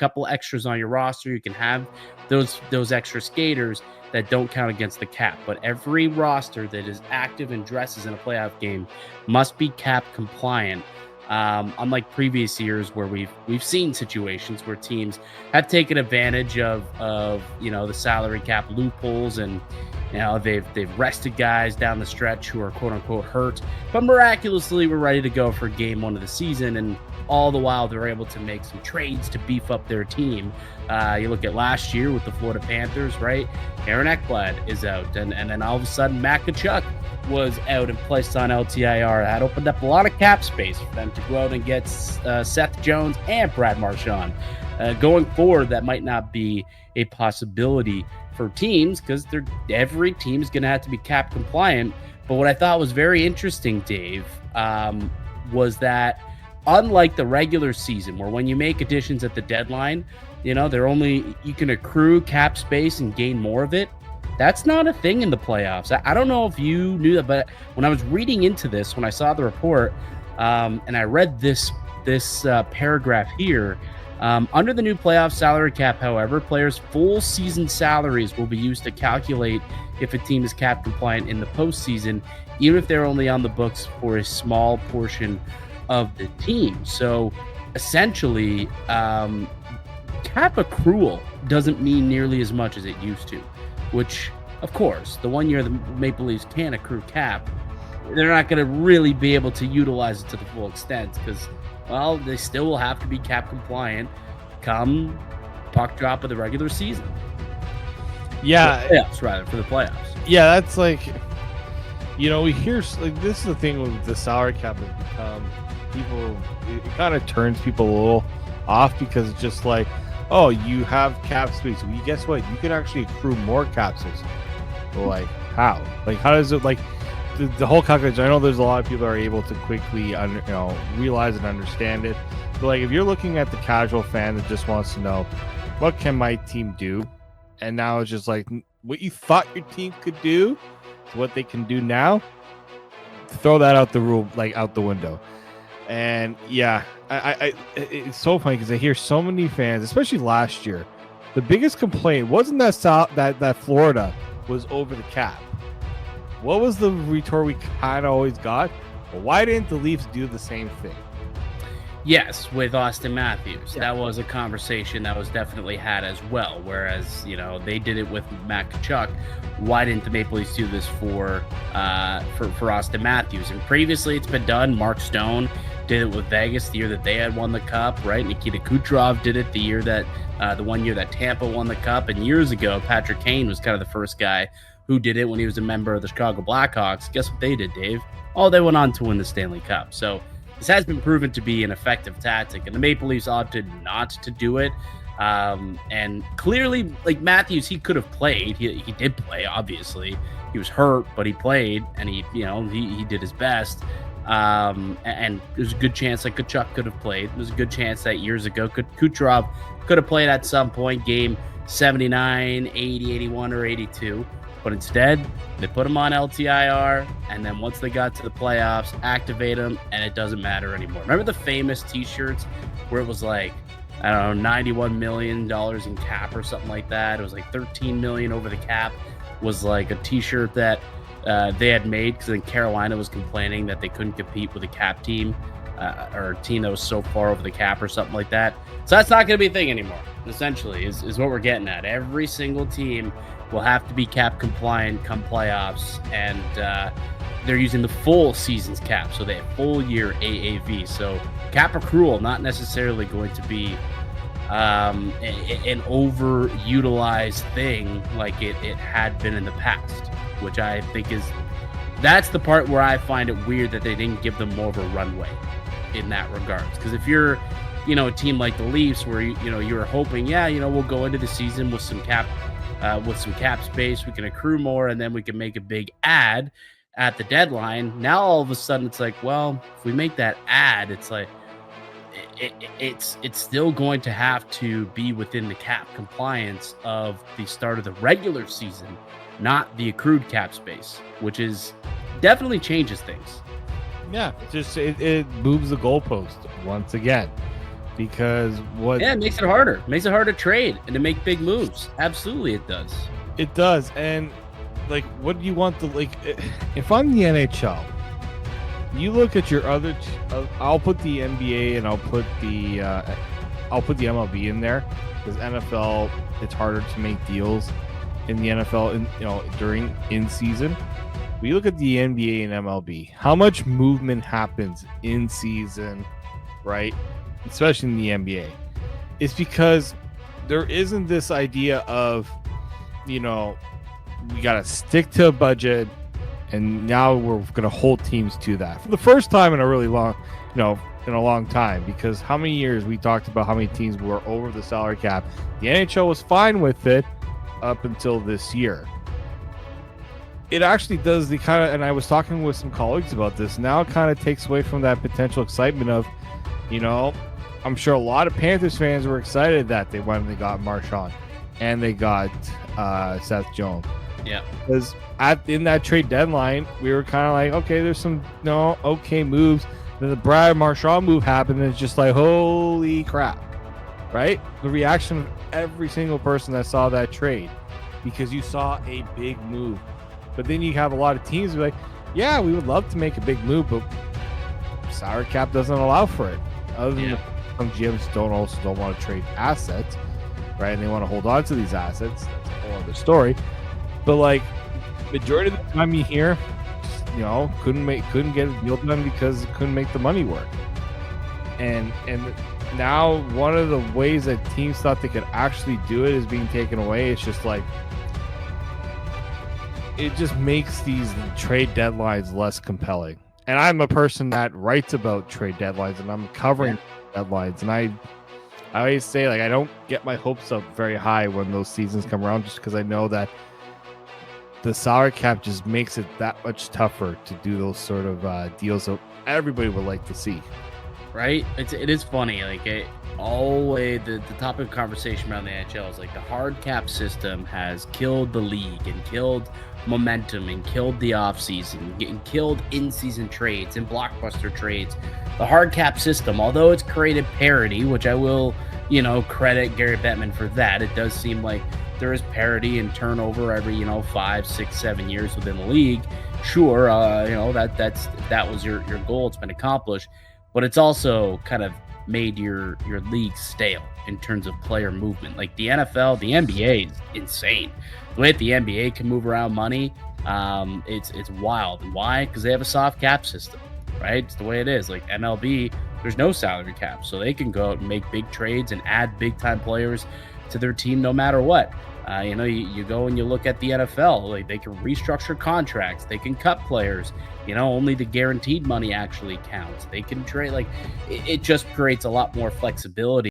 couple extras on your roster. You can have those extra skaters that don't count against the cap. But every roster that is active and dresses in a playoff game must be cap compliant. Unlike previous years where we've seen situations where teams have taken advantage of the salary cap loopholes, and they've rested guys down the stretch who are quote unquote hurt, but miraculously we're ready to go for game 1 of the season, and all the while they're able to make some trades to beef up their team. You look at last year with the Florida Panthers, right? Aaron Ekblad is out, and then all of a sudden Matt Tkachuk was out and placed on LTIR. That opened up a lot of cap space for them to go out and get Seth Jones and Brad Marchand. Going forward, that might not be a possibility for teams because every team is going to have to be cap compliant. But what I thought was very interesting, Dave, was that unlike the regular season, where when you make additions at the deadline, you can accrue cap space and gain more of it. That's not a thing in the playoffs. I don't know if you knew that, but when I was reading into this, when I saw the report, and I read this paragraph here, under the new playoff salary cap, however, players' full season salaries will be used to calculate if a team is cap compliant in the postseason, even if they're only on the books for a small portion of the team. So essentially, cap accrual doesn't mean nearly as much as it used to, which, of course, the 1 year the Maple Leafs can accrue cap, they're not going to really be able to utilize it to the full extent because, well, they still will have to be cap compliant come puck drop of the regular season. Yeah. For the playoffs. Yeah, that's like, we hear, like, this is the thing with the salary cap has become, it kind of turns people a little off because it's just like, oh, you have cap space. Well, guess what? You can actually accrue more cap space. Well, like, how? Like, how does it, like, the whole calculation? I know there's a lot of people that are able to quickly, realize and understand it. But, like, if you're looking at the casual fan that just wants to know, what can my team do? And now it's just like, what you thought your team could do is what they can do now. Throw that out the window. And yeah, it's so funny because I hear so many fans, especially last year, the biggest complaint wasn't that Florida was over the cap. What was the retort we kind of always got? Well, why didn't the Leafs do the same thing? Yes, with Austin Matthews. Yeah. That was a conversation that was definitely had as well. Whereas, they did it with Matt Tkachuk. Why didn't the Maple Leafs do this for Austin Matthews? And previously it's been done. Mark Stone did it with Vegas the year that they had won the cup, right? Nikita Kucherov did it the 1 year that Tampa won the cup. And years ago, Patrick Kane was kind of the first guy who did it when he was a member of the Chicago Blackhawks. Guess what they did, Dave? Oh, they went on to win the Stanley Cup. So this has been proven to be an effective tactic, and the Maple Leafs opted not to do it. And clearly, like Matthews, he could have played. He did play, obviously. He was hurt, but he played, and he did his best. And there's a good chance that Tkachuk could have played. There's a good chance that years ago Kucherov could have played at some point, game 79, 80, 81, or 82. But instead, they put him on LTIR, and then once they got to the playoffs, activate him, and it doesn't matter anymore. Remember the famous T-shirts where it was like, I don't know, $91 million in cap or something like that? It was like $13 million over the cap was like a T-shirt that they had made because then Carolina was complaining that they couldn't compete with a cap team or a team that was so far over the cap or something like that. So that's not going to be a thing anymore, essentially, is what we're getting at. Every single team will have to be cap compliant come playoffs, and they're using the full season's cap, so they have full year AAV. So cap accrual not necessarily going to be an overutilized thing like it had been in the past, which I think that's the part where I find it weird that they didn't give them more of a runway in that regards. Because if you're a team like the Leafs where you're hoping we'll go into the season with some cap space, we can accrue more, and then we can make a big ad at the deadline. Now all of a sudden it's like, well, if we make that ad, it's like it's still going to have to be within the cap compliance of the start of the regular season, not the accrued cap space, which is definitely changes things. Yeah, it moves the goalpost once again. because what Yeah, it makes it harder. Makes it harder to trade and to make big moves. Absolutely, it does. it does. And like, what do you want the if I'm the NHL, you look at your other I'll put the NBA and I'll put the MLB in there, because NFL, it's harder to make deals in the NFL during in season. We look at the NBA and MLB, how much movement happens in season, right? Especially in the NBA. It's because there isn't this idea of, we got to stick to a budget, and now we're going to hold teams to that for the first time in a really long, in a long time. Because how many years we talked about how many teams were over the salary cap? The NHL was fine with it up until this year. It actually does the kind of, and I was talking with some colleagues about this, now it kind of takes away from that potential excitement of, I'm sure a lot of Panthers fans were excited that they went and they got Marchand and they got Seth Jones. Yeah. Because in that trade deadline, we were kind of like, okay, there's some okay moves. Then the Brad Marchand move happened, and it's just like, holy crap, right? The reaction of every single person that saw that trade, because you saw a big move. But then you have a lot of teams who are like, yeah, we would love to make a big move, but salary cap doesn't allow for it. Other than some GMs don't want to trade assets, right? And they want to hold on to these assets. That's a whole other story. But like, majority of the time you hear, couldn't get a deal done because it couldn't make the money work. And now one of the ways that teams thought they could actually do it is being taken away. It's just like, it just makes these trade deadlines less compelling. And I'm a person that writes about trade deadlines, and I'm covering deadlines. And I always say, like, I don't get my hopes up very high when those seasons come around, just because I know that the salary cap just makes it that much tougher to do those sort of deals that everybody would like to see. Right? It is funny. Like, the topic of conversation around the NHL is like the hard cap system has killed the league and killed momentum and killed the offseason and killed in-season trades and blockbuster trades. The hard cap system, although it's created parity, which I will, credit Gary Bettman for that. It does seem like there is parity and turnover every, 5, 6, 7 years within the league. Sure, that was your goal. It's been accomplished, but it's also kind of made your league stale in terms of player movement. Like the NFL, the NBA is insane. The way that the NBA can move around money, it's wild. And why? Because they have a soft cap system, right? It's the way it is. Like MLB, there's no salary cap, so they can go out and make big trades and add big time players to their team no matter what. You go and you look at the NFL, like they can restructure contracts, they can cut players, only the guaranteed money actually counts. They can trade, like it just creates a lot more flexibility